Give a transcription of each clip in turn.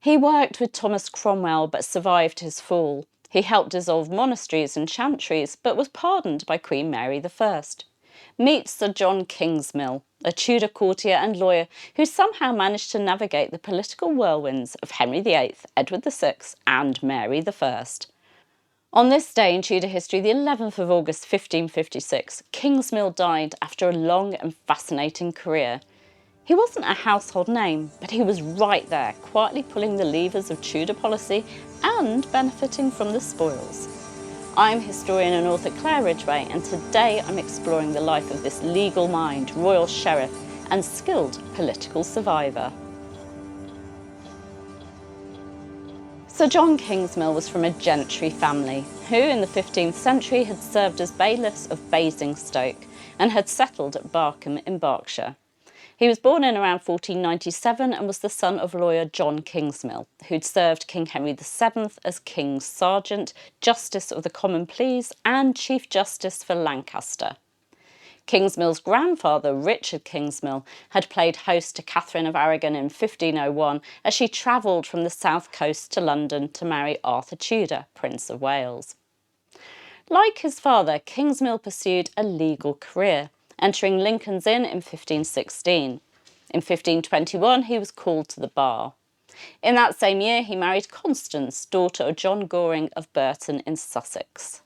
He worked with Thomas Cromwell but survived his fall. He helped dissolve monasteries and chantries but was pardoned by Queen Mary I. Meet Sir John Kingsmill, a Tudor courtier and lawyer who somehow managed to navigate the political whirlwinds of Henry VIII, Edward VI and Mary I. On this day in Tudor history, the 11th of August 1556, Kingsmill died after a long and fascinating career. He wasn't a household name, but he was right there, quietly pulling the levers of Tudor policy and benefiting from the spoils. I'm historian and author Claire Ridgway, and today I'm exploring the life of this legal mind, royal sheriff, and skilled political survivor. Sir John Kingsmill was from a gentry family who, in the 15th century, had served as bailiffs of Basingstoke and had settled at Barkham in Berkshire. He was born in around 1497 and was the son of lawyer John Kingsmill, who'd served King Henry VII as King's Sergeant, Justice of the Common Pleas and Chief Justice for Lancaster. Kingsmill's grandfather, Richard Kingsmill, had played host to Catherine of Aragon in 1501 as she travelled from the south coast to London to marry Arthur Tudor, Prince of Wales. Like his father, Kingsmill pursued a legal career, entering Lincoln's Inn in 1516. In 1521, he was called to the bar. In that same year, he married Constance, daughter of John Goring of Burton in Sussex.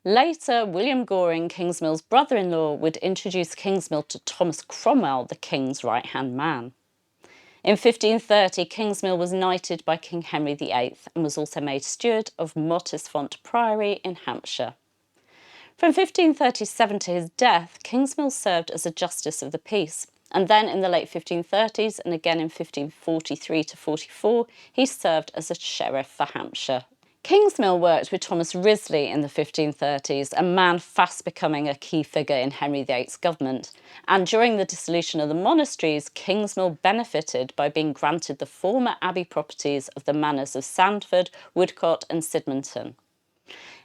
Later, William Goring, Kingsmill's brother-in-law, would introduce Kingsmill to Thomas Cromwell, the king's right-hand man. In 1530, Kingsmill was knighted by King Henry VIII and was also made steward of Mottisfont Priory in Hampshire. From 1537 to his death, Kingsmill served as a Justice of the Peace, and then in the late 1530s and again in 1543 to 44, he served as a Sheriff for Hampshire. Kingsmill worked with Thomas Wriothesley in the 1530s, a man fast becoming a key figure in Henry VIII's government, and during the dissolution of the monasteries, Kingsmill benefited by being granted the former abbey properties of the manors of Sandford, Woodcote and Sidmonton.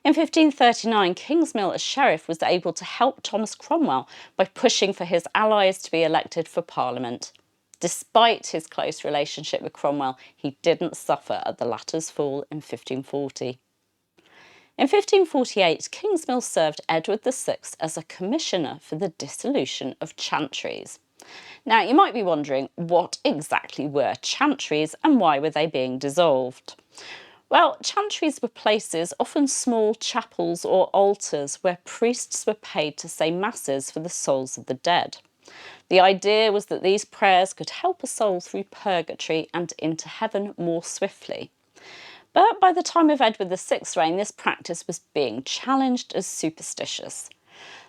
In 1539, Kingsmill as sheriff was able to help Thomas Cromwell by pushing for his allies to be elected for Parliament. Despite his close relationship with Cromwell, he didn't suffer at the latter's fall in 1540. In 1548, Kingsmill served Edward VI as a commissioner for the dissolution of chantries. Now, you might be wondering, what exactly were chantries and why were they being dissolved? Well, chantries were places, often small chapels or altars, where priests were paid to say masses for the souls of the dead. The idea was that these prayers could help a soul through purgatory and into heaven more swiftly. But by the time of Edward VI's reign, this practice was being challenged as superstitious.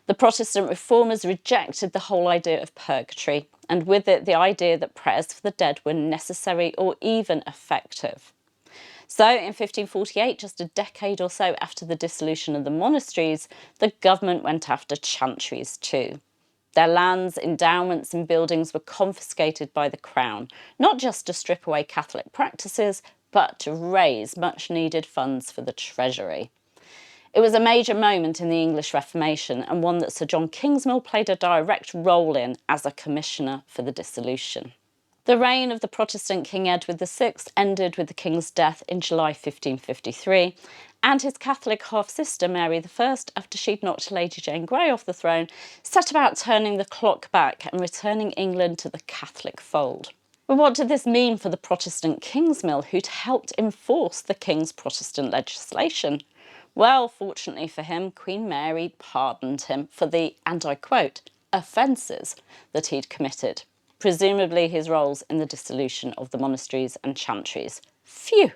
The Protestant reformers rejected the whole idea of purgatory, and with it the idea that prayers for the dead were necessary or even effective. So in 1548, just a decade or so after the dissolution of the monasteries, the government went after chantries too. Their lands, endowments and buildings were confiscated by the Crown, not just to strip away Catholic practices, but to raise much-needed funds for the Treasury. It was a major moment in the English Reformation and one that Sir John Kingsmill played a direct role in as a commissioner for the dissolution. The reign of the Protestant King Edward VI ended with the king's death in July 1553, and his Catholic half-sister Mary I, after she'd knocked Lady Jane Grey off the throne, set about turning the clock back and returning England to the Catholic fold. But what did this mean for the Protestant Kingsmill, who'd helped enforce the king's Protestant legislation? Well, fortunately for him, Queen Mary pardoned him for the, and I quote, offences that he'd committed, presumably his roles in the dissolution of the monasteries and chantries. Phew!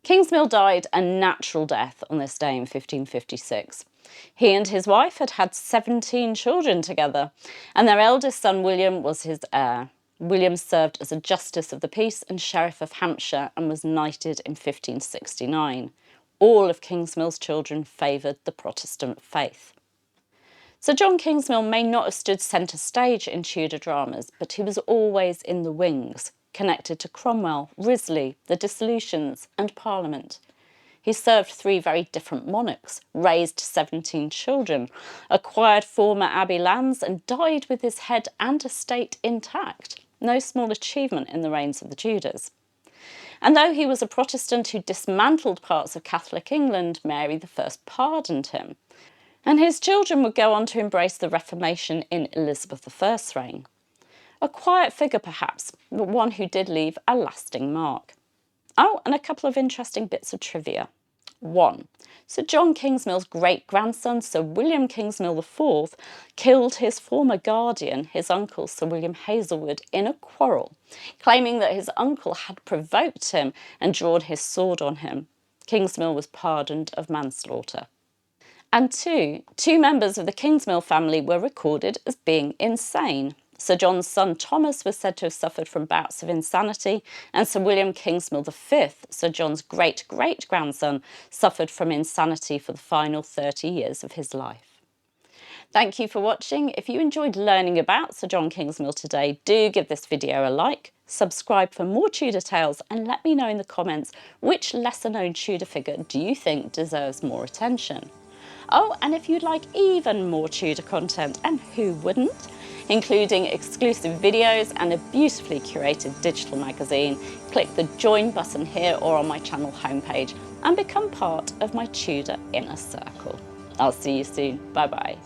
Kingsmill died a natural death on this day in 1556. He and his wife had had 17 children together, and their eldest son William was his heir. William served as a Justice of the Peace and Sheriff of Hampshire and was knighted in 1569. All of Kingsmill's children favoured the Protestant faith. Sir John Kingsmill may not have stood centre stage in Tudor dramas, but he was always in the wings, connected to Cromwell, Wriothesley, the dissolutions and Parliament. He served 3 very different monarchs, raised 17 children, acquired former abbey lands and died with his head and estate intact. No small achievement in the reigns of the Tudors. And though he was a Protestant who dismantled parts of Catholic England, Mary I pardoned him. And his children would go on to embrace the Reformation in Elizabeth I's reign. A quiet figure perhaps, but one who did leave a lasting mark. Oh, and a couple of interesting bits of trivia. 1. Sir John Kingsmill's great-grandson, Sir William Kingsmill IV, killed his former guardian, his uncle, Sir William Hazelwood, in a quarrel, claiming that his uncle had provoked him and drawn his sword on him. Kingsmill was pardoned of manslaughter. And 2 members of the Kingsmill family were recorded as being insane. Sir John's son Thomas was said to have suffered from bouts of insanity, and Sir William Kingsmill V, Sir John's great-great-grandson, suffered from insanity for the final 30 years of his life. Thank you for watching. If you enjoyed learning about Sir John Kingsmill today, do give this video a like, subscribe for more Tudor tales, and let me know in the comments which lesser-known Tudor figure do you think deserves more attention. Oh, and if you'd like even more Tudor content, and who wouldn't, including exclusive videos and a beautifully curated digital magazine, click the join button here or on my channel homepage and become part of my Tudor inner circle. I'll see you soon. Bye bye.